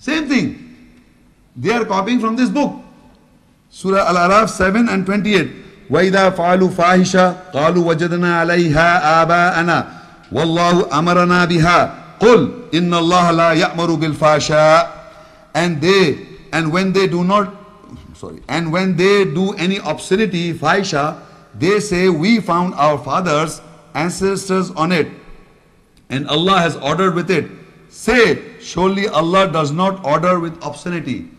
Same thing. They are copying from this book. Surah Al-Araf 7 and 28. وَإِذَا فَعَلُوا فَاحِشَةً قَالُوا وَجَدْنَا عَلَيْهَا آبَاءَنَا وَاللَّهُ أَمَرَنَا بِهَا قُلْ إِنَّ اللَّهَ لَا يَأْمُرُ بِالْفَحْشَاءِ. And when they do any obscenity, fahisha, they say, we found our fathers, ancestors on it, and Allah has ordered with it. Say, surely Allah does not order with obscenity.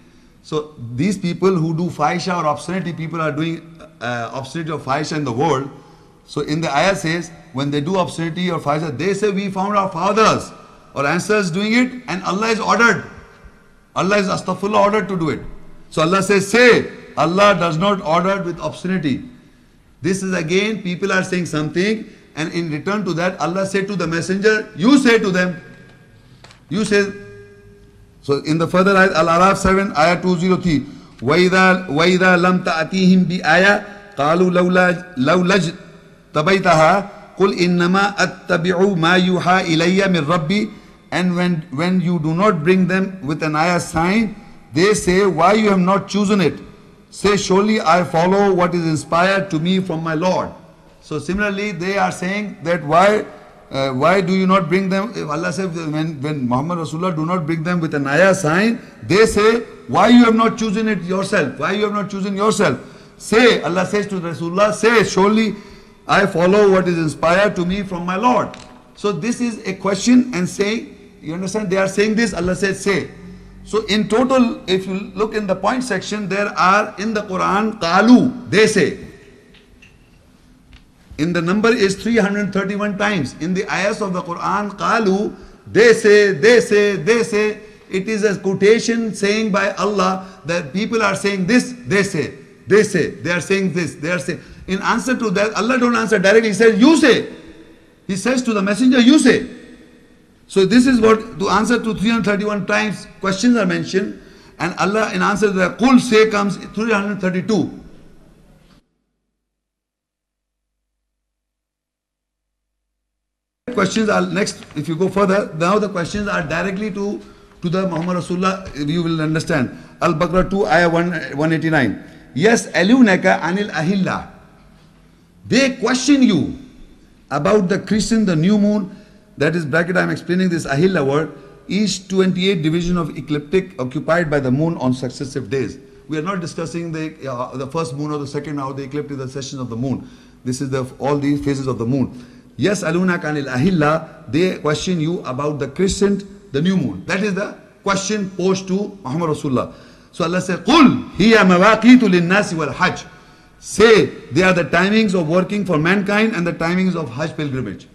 So these people who do fahisha or obscenity, people are doing obscenity or fahisha in the world. So in the ayah says, when they do obscenity or fahisha, they say, we found our fathers or ancestors doing it, and Allah is ordered. Allah is astaghfirullah ordered to do it. So Allah says, say, Allah does not order with obscenity. This is again, people are saying something, and in return to that, Allah said to the messenger, you say to them. You say. So in the further ayat, Al-Araf 7, ayah 203. وَإِذَا لَمْ تَأْتِيهِمْ بِآيَةٍ قَالُوا لَوْ لَجْتَبَيْتَهَا قُلْ إِنَّمَا أَتَّبِعُ مَا يُوحَى إِلَيَّ مِنْ رَبِّي. And when you do not bring them with an ayah sign, they say, why you have not chosen it? Say, surely I follow what is inspired to me from my Lord. So similarly, they are saying that why do you not bring them? If Allah says, when Muhammad Rasulullah do not bring them with an ayah sign, they say, why you have not chosen it yourself? Why you have not chosen yourself? Say, Allah says to Rasulullah, say, surely I follow what is inspired to me from my Lord. So this is a question and saying, you understand? They are saying this, Allah says, say. So in total, if you look in the point section, there are in the Quran, qalu, they say. In the number is 331 times. In the ayahs of the Quran, qalu, they say, they say, they say. It is a quotation saying by Allah that people are saying this, they say. They say, they are saying this, they are saying. In answer to that, Allah don't answer directly. He says, you say. He says to the messenger, you say. So this is what, to answer to 331 times, questions are mentioned. And Allah in answer to that, Qul say comes 332. Questions are next, if you go further, now the questions are directly to the Muhammad Rasulullah, you will understand. Al-Baqara 2, ayah 189. Yes, alunaka anil ahilla. They question you about the Christian, the new moon. That is bracket, I am explaining this ahilla word. Each 28 division of ecliptic occupied by the moon on successive days. We are not discussing the first moon or the second, how the ecliptic, the session of the moon. This is all these phases of the moon. Yes, aluna kanil ahilla. They question you about the crescent, the new moon. That is the question posed to Muhammad Rasulullah. So Allah says, Qul hiya mawaqitu lin-nasi wal hajj. Say, they are the timings of working for mankind and the timings of Hajj pilgrimage.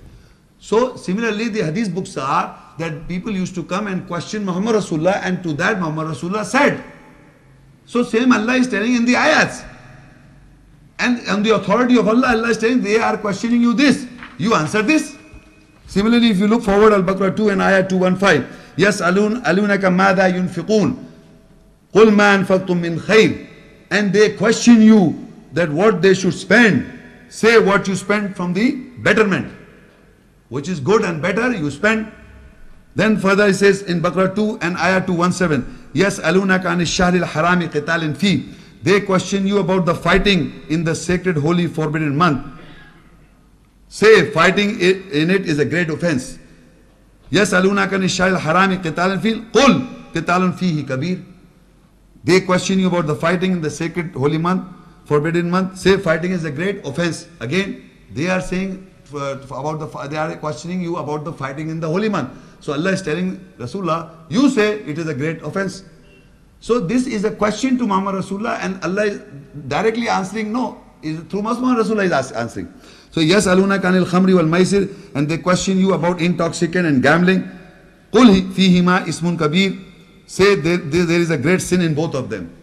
So similarly, the hadith books are that people used to come and question Muhammad Rasulullah, and to that Muhammad Rasulullah said. So same Allah is telling in the ayats. And on the authority of Allah, Allah is telling they are questioning you this. You answer this. Similarly, if you look forward, Al-Baqara 2 and ayah 215. Yes, alunaka madha yunfiqun. Qul ma anfaqtum min khair. And they question you that what they should spend. Say what you spend from the betterment. Which is good and better, you spend. Then further it says in Baqarah 2 and ayah 217. Yes, alunaka anis shahril harami qitalin fi. They question you about the fighting in the sacred, holy, forbidden month. Say, fighting in it is a great offense. Yes, alunaka anis shahril harami qitalin fi. Qul qitalun fihi kabir. They question you about the fighting in the sacred, holy month, forbidden month. Say, fighting is a great offense. Again, they are saying they are questioning you about the fighting in the holy month. So Allah is telling Rasulullah, you say it is a great offense. So this is a question to Muhammad Rasulullah, and Allah is directly answering no. Through Muhammad Rasulullah is answering. So yes, alunaka anil khamri wal maisir, and they question you about intoxicant and gambling. Qul fihima ismun kabir. Say there is a great sin in both of them.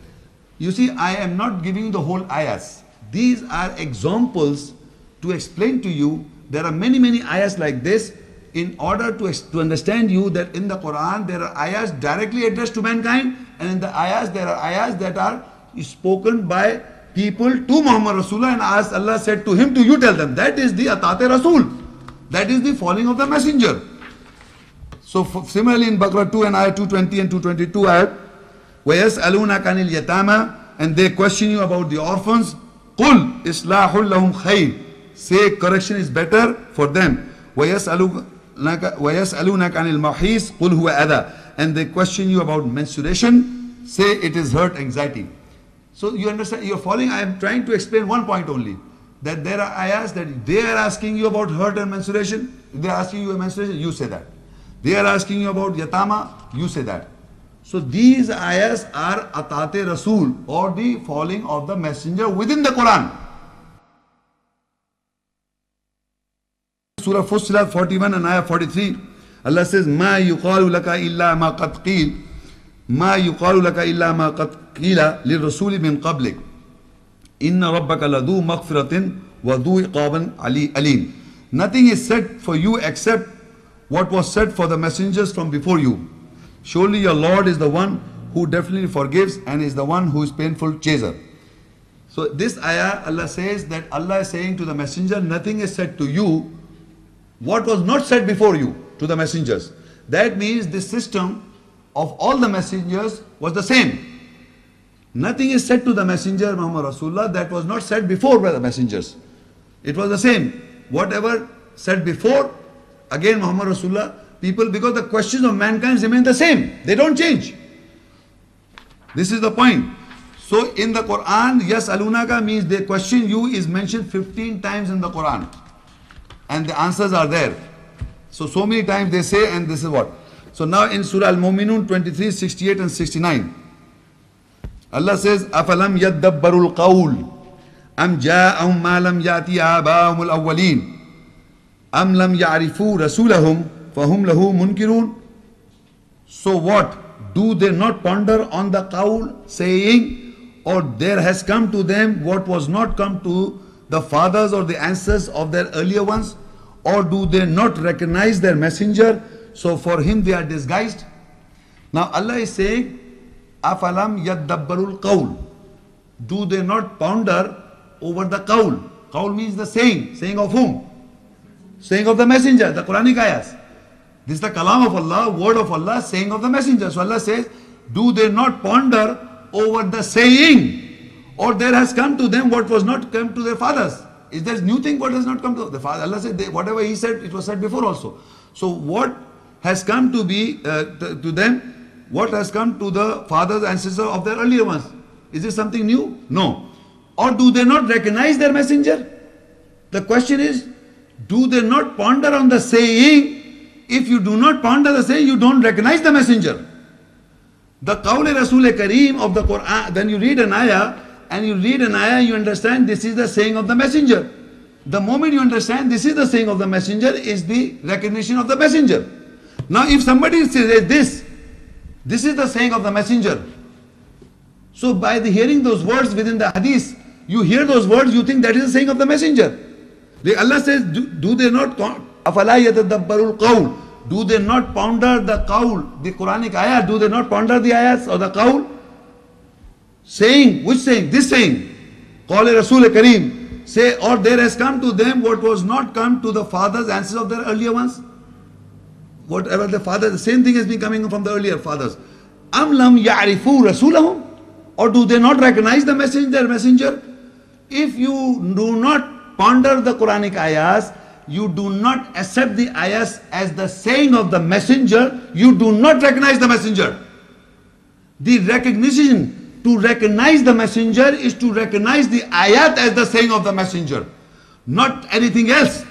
You see, I am not giving the whole ayahs. These are examples to explain to you. There are many ayahs like this in order to understand you that in the Quran there are ayahs directly addressed to mankind, and in the ayahs there are ayahs that are spoken by people to Muhammad Rasulullah, and as Allah said to him, to you tell them. That is the Aat-Tur Rasul. That is the following of the messenger. So similarly in Baqarah 2 and ayah 220 and 222 ayat, وَيَسْأَلُونَكَ عَنِ الْيَتَامَى, and they question you about the orphans. قُلْ إِصْلَاحُ لَهُمْ خَيْرٌ, say correction is better for them. وَيَسْأَلُونَكَ عَنِ الْمَحِيصِ قُلْ هُوَ أَذًى, and they question you about menstruation, say it is hurt, anxiety. So you understand, you're following. I am trying to explain one point only, that there are ayahs that they are asking you about hurt and menstruation. They are asking you about menstruation, you say that. They are asking you about yatama, you say that. So these ayahs are atate Rasul, or the following of the messenger within the Quran. Surah Fussilat 41 and ayah 43, Allah says, مَا يُقَالُ لَكَ إِلَّا مَا قَدْ قِيلَ مَا يُقَالُ لَكَ إِلَّا مَا قَدْ قِيلَ لِلرَّسُولِ مِنْ قَبْلِكَ إِنَّ رَبَّكَ لَذُو مَغْفِرَةٍ وَذُو عِقَابٍ أَلِيمٍ. Nothing is said for you except what was said for the messengers from before you. Surely your Lord is the one who definitely forgives and is the one who is painful chaser. So this ayah, Allah says that Allah is saying to the messenger, nothing is said to you what was not said before you to the messengers. That means the system of all the messengers was the same. Nothing is said to the messenger Muhammad Rasulullah that was not said before by the messengers. It was the same. Whatever said before, again Muhammad Rasulullah, people, because the questions of mankind remain the same. They don't change. This is the point. So in the Quran, yes, alunaka means they question you is mentioned 15 times in the Quran. And the answers are there. So many times they say, and this is what. So now in Surah Al-Mominoon 23, 68 and 69. Allah says, أَفَلَمْ يَدَّبَّرُوا الْقَوْلِ أَمْ جَاءَهُمْ مَا لَمْ يَأْتِ آبَاءَهُمُ الْأَوَّلِينَ أَمْ لَمْ يَعْرِفُوا رَسُولَهُمْ فَهُمْ لَهُ مُنْكِرُونَ. So what? Do they not ponder on the qawl, saying, or there has come to them what was not come to the fathers or the ancestors of their earlier ones? Or do they not recognize their messenger? So for him they are disguised. Now Allah is saying, أَفَلَمْ يَدَّبَّرُوا الْقَوْلِ. Do they not ponder over the qawl? Qawl means the saying. Saying of whom? Saying of the messenger, the Quranic ayahs. This is the kalam of Allah, word of Allah, saying of the messenger. So Allah says, do they not ponder over the saying? Or there has come to them what was not come to their fathers. Is there new thing what has not come to the father? Allah said, whatever He said, it was said before also. So what has come to be to them? What has come to the fathers and ancestors of their earlier ones? Is this something new? No. Or do they not recognize their messenger? The question is, do they not ponder on the saying? If you do not ponder the saying, you don't recognize the messenger. The Qawl Rasul Kareem of the Quran, then you read an ayah, and you understand this is the saying of the messenger. The moment you understand this is the saying of the messenger is the recognition of the messenger. Now if somebody says this is the saying of the messenger. So by hearing those words within the hadith, you hear those words, you think that is the saying of the messenger. Allah says, do they not أَفَلَا يَتَدَبَّرُوا الْقَوْلِ. Do they not ponder the qawl, the Quranic ayah? Do they not ponder the ayahs or the qawl? Saying, which saying? This saying. Qawl Rasul Kareem. Say, or there has come to them what was not come to the fathers, ancestors of their earlier ones. Whatever the father, the same thing has been coming from the earlier fathers. Am lam ya'rifu rasulahum? Or do they not recognize the messenger? If you do not ponder the Quranic ayahs, you do not accept the ayahs as the saying of the messenger, you do not recognize the messenger. The recognition, to recognize the messenger is to recognize the ayat as the saying of the messenger, not anything else.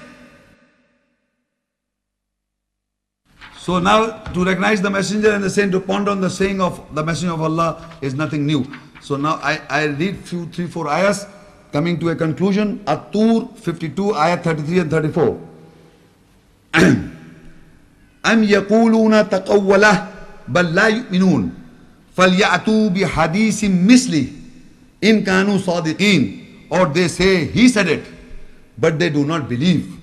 So now to recognize the messenger and the saying, to ponder on the saying of the messenger of Allah is nothing new. So now I read 3-4 ayahs coming to a conclusion. Aat-Tur 52 ayat 33 and 34. Am yaquluna taqawwalah bal la yu'minun falyatu bi hadithin misli in kanu sadiqin. Or they say he said it but they do not believe.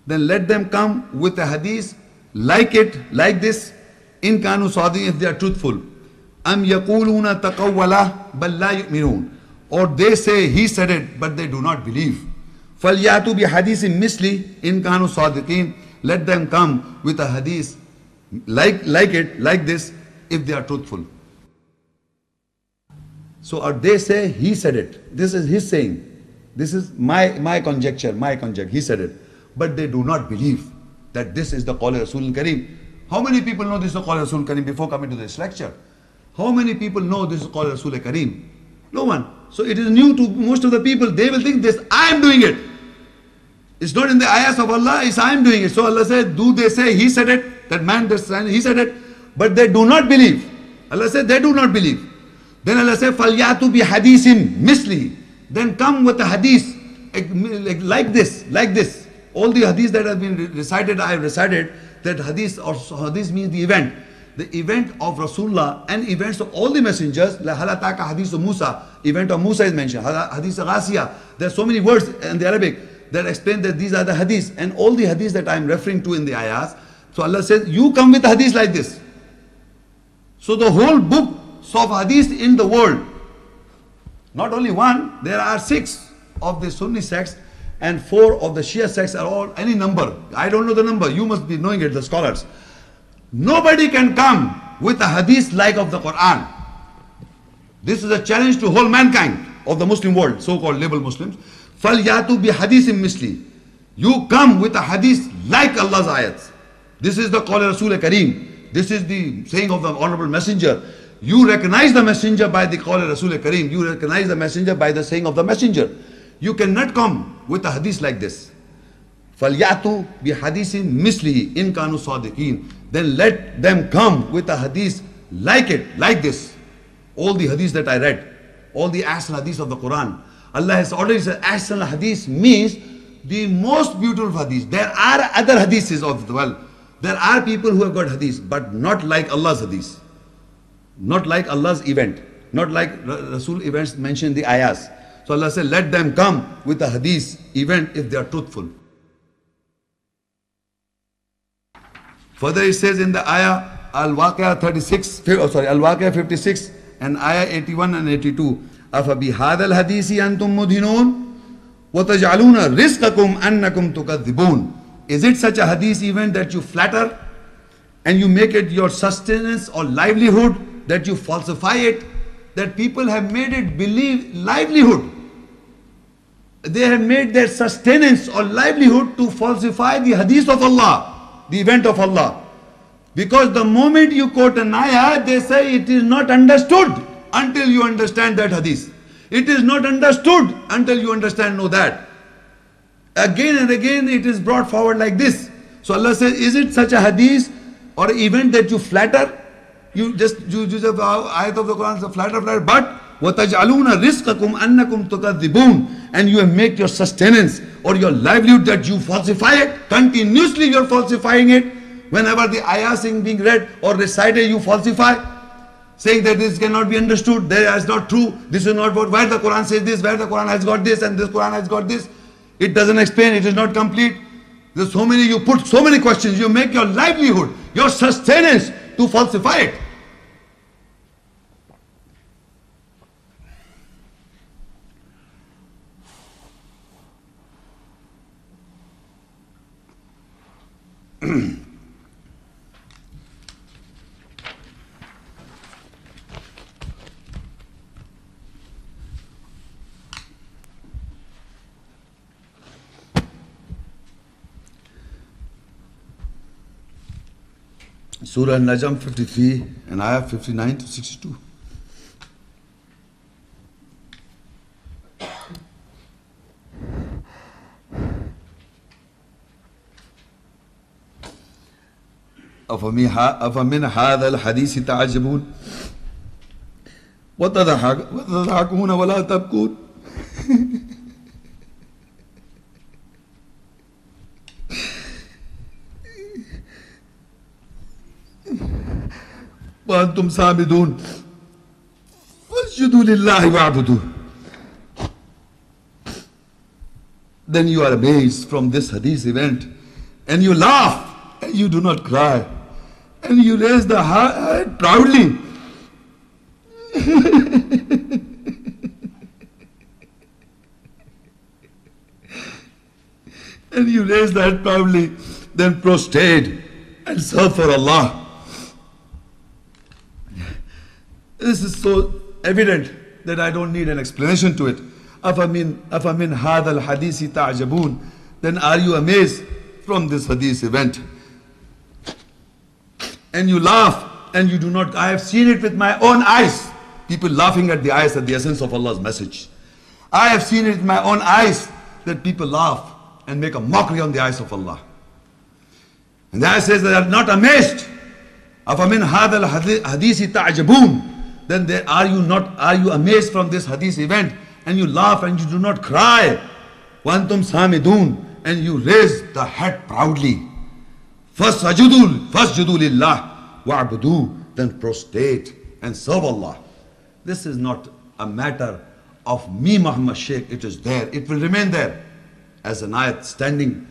Then let them come with a hadith like it, like this, in kanu sadiqin, if they are truthful. Am yaquluna taqawwalah bal la yu'minun. Or they say he said it but they do not believe. Falyatu bi hadithin misli in kanu sadiqin. Let them come with a hadith like it, like this, if they are truthful. So or they say he said it. This is his saying. This is my conjecture, he said it. But they do not believe that this is the Qawl Rasul Kareem. How many people know this is the Qawl Rasul Kareem before coming to this lecture? How many people know this is Qawl Rasul Kareem? No one. So it is new to most of the people. They will think this, I am doing it. It's not in the ayahs of Allah, it's I am doing it. So Allah said, do they say he said it? That man, he said it. But they do not believe. Allah said, they do not believe. Then Allah said, فَلْيَأْتُ بِحَدِيثٍ مِثْلِهِ. Then come with a hadith like this. All the hadiths that have been recited, I have recited. That hadith means the event. The event of Rasulullah and events of all the messengers. Like halataka hadith of Musa. Event of Musa is mentioned. Hadith of Jasiyah. There are so many words in the Arabic that explain that these are the hadiths. And all the hadiths that I am referring to in the ayahs. So Allah says, you come with hadiths like this. So the whole book of hadith in the world, not only one, there are 6 of the Sunni sects and 4 of the Shia sects are all any number. I don't know the number, you must be knowing it, the scholars. Nobody can come with a hadith like of the Quran. This is a challenge to whole mankind of the Muslim world, so-called labeled Muslims. فَلْيَاتُ بِحَدِيثٍ مِثْلِهِ. You come with a hadith like Allah's ayats. This is the Qawl Rasul Kareem. This is the saying of the Honorable Messenger. You recognize the messenger by the Qawl Rasul Kareem. You recognize the messenger by the saying of the messenger. You cannot come with a hadith like this. فَلْيَأْتُوا بِحَدِيثٍ مِثْلِهِ إِن كَانُوا صَادِقِينَ. Then let them come with a hadith like it, like this. All the hadiths that I read, all the ahsan hadiths of the Quran. Allah has already said ahsan hadith means the most beautiful hadith. There are other hadiths of the world. There are people who have got hadiths, but not like Allah's hadith. Not like Allah's event. Not like Rasul events mentioned in the ayahs. So Allah said, let them come with a hadith event if they are truthful. Further it says in the ayah Al-Waqiah 56 and ayah 81 and 82. أَفَبِهَذَا الْحَدِيثِ أَنْتُمْ مُدْهِنُونَ وَتَجْعَلُونَ رِزْقَكُمْ أَنَّكُمْ تُكَذِّبُونَ. Is it such a hadith event that you flatter and you make it your sustenance or livelihood, that you falsify it, that people have made it believe livelihood? They have made their sustenance or livelihood to falsify the hadith of Allah, the event of Allah. Because the moment you quote an ayah, they say it is not understood until you understand that hadith. It is not understood until you understand, know that. Again and again it is brought forward like this. So Allah says, is it such a hadith or event that you flatter? You just use the ayat of the Quran, so flatter, but وَتَجْعَلُونَ رِزْقَكُمْ أَنَّكُمْ تُكَذِّبُونَ. And you have made your sustenance or your livelihood that you falsify it. Continuously you are falsifying it. Whenever the ayah is being read or recited, you falsify, saying that this cannot be understood, that is not true, this is not what, where the Quran says this, where the Quran has got this, and this Quran has got this. It doesn't explain, it is not complete. There's so many, you put so many questions, you make your livelihood, your sustenance to falsify it. Surah An-Najam 53 and ayah 59 to 62. أفمن هذا الحديث تعجبون وتضحكون ولا تبكون. وأنتم سامدون فاسجدوا لله واعبدوا. Then you are amazed from this hadith event and you laugh and you do not cry and you raise the head proudly. And you raise the head proudly, then prostrate and serve for Allah. This is so evident that I don't need an explanation to it. أَفَمِنْ هَذَا الْحَدِيثِ تَعْجَبُونَ. Then are you amazed from this hadith event? And you laugh and you do not. I have seen it with my own eyes. People laughing at the ayahs, at the essence of Allah's message. I have seen it with my own eyes that people laugh and make a mockery on the eyes of Allah. And the ayah says that they are not amazed. أَفَمِنْ هَذَا الْحَدِيثِ تَعْجَبُونَ. Then are you amazed from this hadith event, and you laugh and you do not cry? وَأَنْتُمْ سَامِدُونَ. And you raise the head proudly. فَاسْجُدُوا لِلَّهِ وَعْبُدُوا. Then prostrate and serve Allah. This is not a matter of me, Muhammad Shaikh. It is there. It will remain there as an ayat standing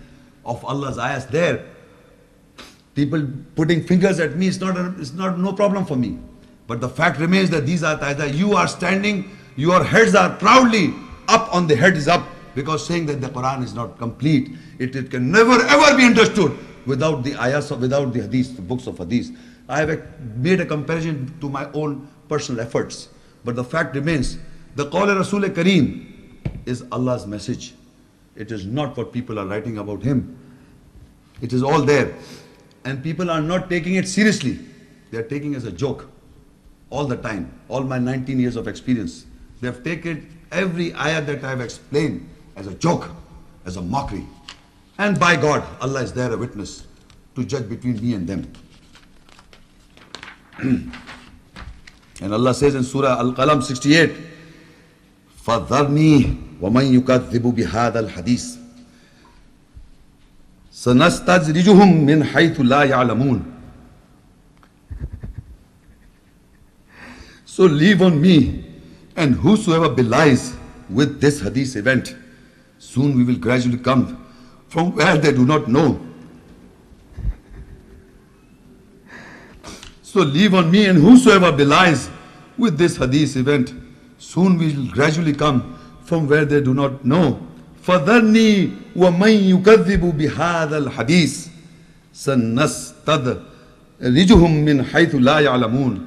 of Allah's ayahs there. People putting fingers at me, it's not no problem for me. But the fact remains that these are ayat. You are standing, your heads are proudly up, on the head is up, because saying that the Quran is not complete. It can never ever be understood without the ayahs, without the hadith, the books of hadith. I have made a comparison to my own personal efforts. But the fact remains, the Qawl Rasul Kareem is Allah's message. It is not what people are writing about him. It is all there. And people are not taking it seriously. They are taking it as a joke all the time. All my 19 years of experience. They have taken every ayah that I have explained as a joke, as a mockery. And by God, Allah is there a witness to judge between me and them. And Allah says in Surah Al-Qalam 68, فَذَرْنِي وَمَنْ يُكَذِّبُ بِهَذَا الْحَدِيثِ سَنَسْتَدْرِجُهُمْ مِنْ حَيْثُ لَا يَعْلَمُونَ. So leave on me, and whosoever belies with this hadith event, soon we will gradually come from where they do not know. So leave on me, and whosoever belies with this hadith event, soon we will gradually come from where they do not know. فَذَرْنِي وَمَنْ يُكَذِّبُ بِهَذَا الْحَدِيثِ سَنَسْتَدْرِجُهُمْ مِنْ حَيْثُ لَا يَعْلَمُونَ.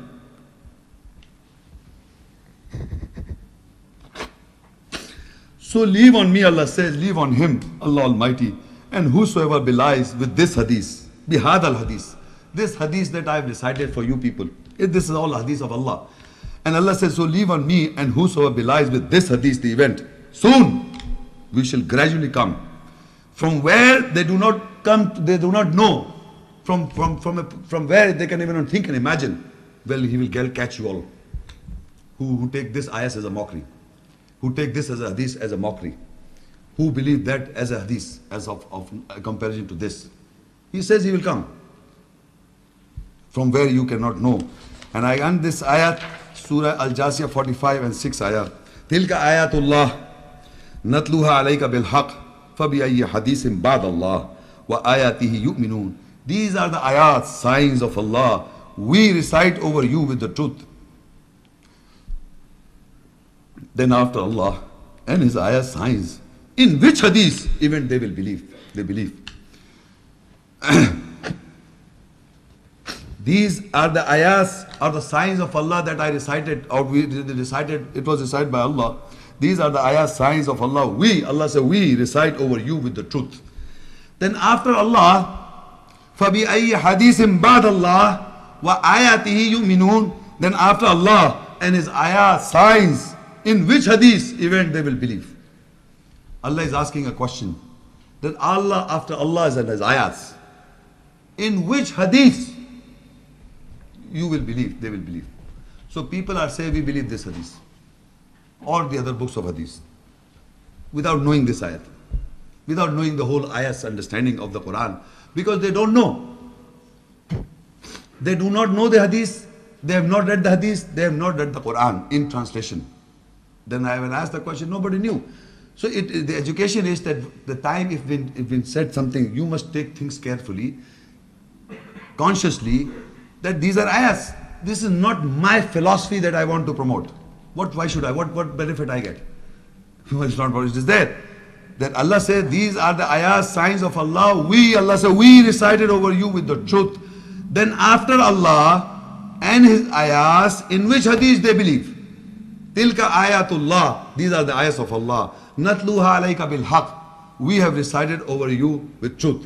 So leave on me, Allah says, leave on him, Allah Almighty, and whosoever belies with this hadith, bihad al-hadith, this hadith that I have recited for you people, this is all hadith of Allah. And Allah says, so leave on me, and whosoever belies with this hadith, the event, soon we shall gradually come from where they do not come, they do not know, from where they can even think and imagine. Well, he will catch you all who take this ayah as a mockery, who take this as a hadith as a mockery, who believe that as a hadith, as of a comparison to this. He says he will come from where you cannot know. And I end this ayat, Surah Al-Jasiyah 45 and 6 ayah. Tilka ayatullah natluha alayka bilhaq fabiayyi hadithin ba'dallah wa ayatihi yu'minun. These are the ayat, signs of Allah. We recite over you with the truth. Then after Allah and His ayah, signs. In which hadith even they will believe? They believe. These are the ayahs, are the signs of Allah that I recited, or we recited, it was recited by Allah. These are the ayahs, signs of Allah. Allah said, we recite over you with the truth. Then after Allah, فَبِأَيِّ حَدِيثٍ بَعْدَ اللَّهِ وَآيَاتِهِ يُؤْمِنُونَ. Then after Allah and His ayah, signs, in which hadith event they will believe? Allah is asking a question. That Allah, after Allah and His ayahs, in which hadith you will believe, they will believe. So people are saying we believe this hadith or the other books of hadith without knowing this ayat, without knowing the whole ayah's understanding of the Quran, because they don't know. They do not know the hadith, they have not read the hadith, they have not read the Quran in translation. Then I will ask the question, nobody knew. So the education is that the time if been said something, you must take things carefully, consciously, that these are ayahs. This is not my philosophy that I want to promote. Why should I? What benefit I get? It's not what it is there. That Allah said, these are the ayahs, signs of Allah. Allah said, we recited over you with the truth. Then after Allah and his ayahs, in which hadith they believe. Tilka ayatullah, these are the ayahs of Allah. Natluha alayka bil haqq, we have recited over you with truth.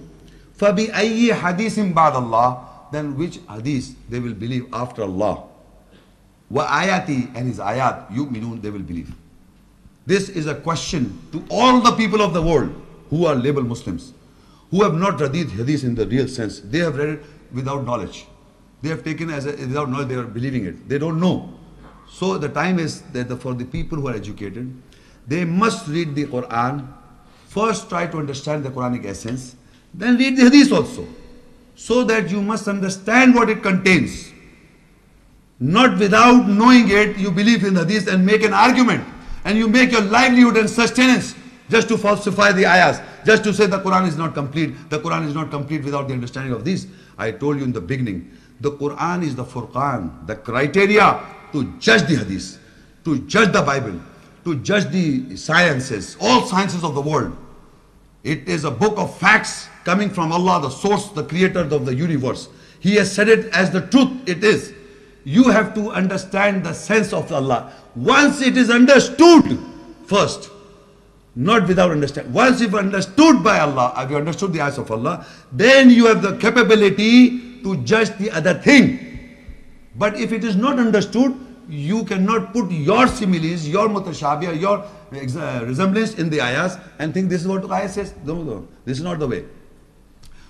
Fabi ayyi hadithin ba'd Allah, then which hadith they will believe after Allah. Wa ayati, and his ayat, yu'minun, they will believe. This is a question to all the people of the world who are labeled Muslims, who have not read hadith in the real sense. They have read it without knowledge. They have taken as without knowledge, they are believing it. They don't know. So the time is that for the people who are educated, they must read the Quran. First try to understand the Quranic essence, then read the hadith also. So that you must understand what it contains. Not without knowing it, you believe in hadith and make an argument. And you make your livelihood and sustenance just to falsify the ayahs. Just to say the Quran is not complete. The Quran is not complete without the understanding of this. I told you in the beginning, the Quran is the Furqan, the criteria to judge the hadith, to judge the Bible, to judge the sciences, all sciences of the world. It is a book of facts coming from Allah, the source, the creator of the universe. He has said it as the truth it is. You have to understand the sense of Allah. Once it is understood first, not without understanding. Once you've understood by Allah, have you understood the eyes of Allah, then you have the capability to judge the other thing. But if it is not understood, you cannot put your similes, your mutashabih, your resemblance in the ayahs and think this is what the ayah says. No, this is not the way.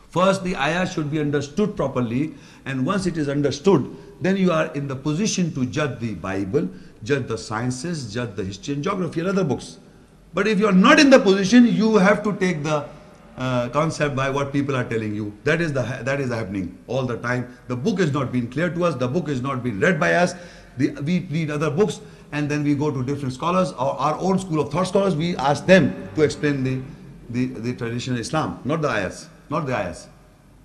First, the ayah should be understood properly, and once it is understood, then you are in the position to judge the Bible, judge the sciences, judge the history and geography and other books. But if you are not in the position, you have to take the concept by what people are telling you. That is happening all the time. The book is not being clear to us. The book is not being read by us. We read other books and then we go to different scholars or our own school of thought scholars. We ask them to explain the traditional Islam, not the ayahs, not the ayahs.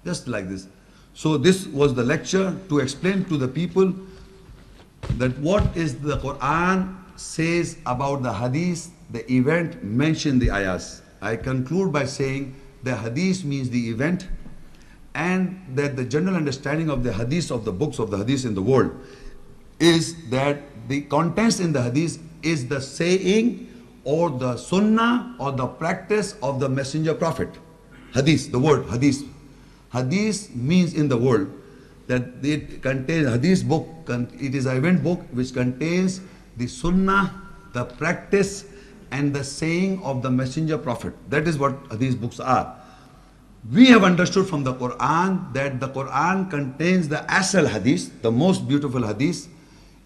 Just like this. So this was the lecture to explain to the people that what is the Quran says about the hadith, the event mentioned the ayahs. I conclude by saying the hadith means the event, and that the general understanding of the hadith, of the books of the hadith in the world, is that the contents in the hadith is the saying or the sunnah or the practice of the messenger prophet. Hadith, the word hadith. Hadith means in the world that it contains, hadith book, it is an event book which contains the sunnah, the practice and the saying of the messenger prophet. That is what these books are. We have understood from the Quran that the Quran contains the asal hadith, the most beautiful hadith.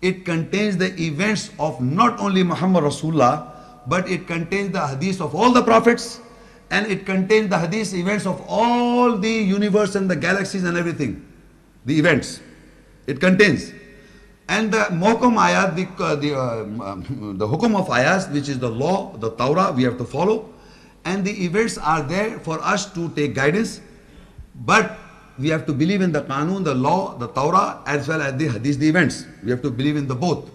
It contains the events of not only Muhammad Rasulullah, but it contains the hadith of all the prophets, and it contains the hadith events of all the universe and the galaxies and everything. The events. It contains. And the muhkam ayat, the hukum of ayahs, which is the law, the Torah, we have to follow. And the events are there for us to take guidance. But we have to believe in the Qanun, the law, the Torah, as well as the hadith, the events. We have to believe in the both.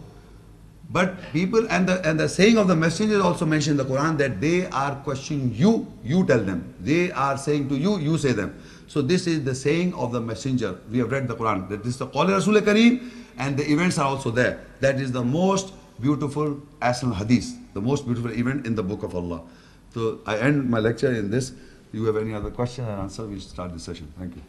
But people, and the saying of the messenger is also mentioned in the Quran, that they are questioning you, you tell them. They are saying to you, you say them. So this is the saying of the messenger. We have read the Quran. That this is the Qawli Rasul Kareem, and the events are also there. That is the most beautiful asal hadith, the most beautiful event in the book of Allah. So I end my lecture in this. You have any other question and answer? We start the session. Thank you.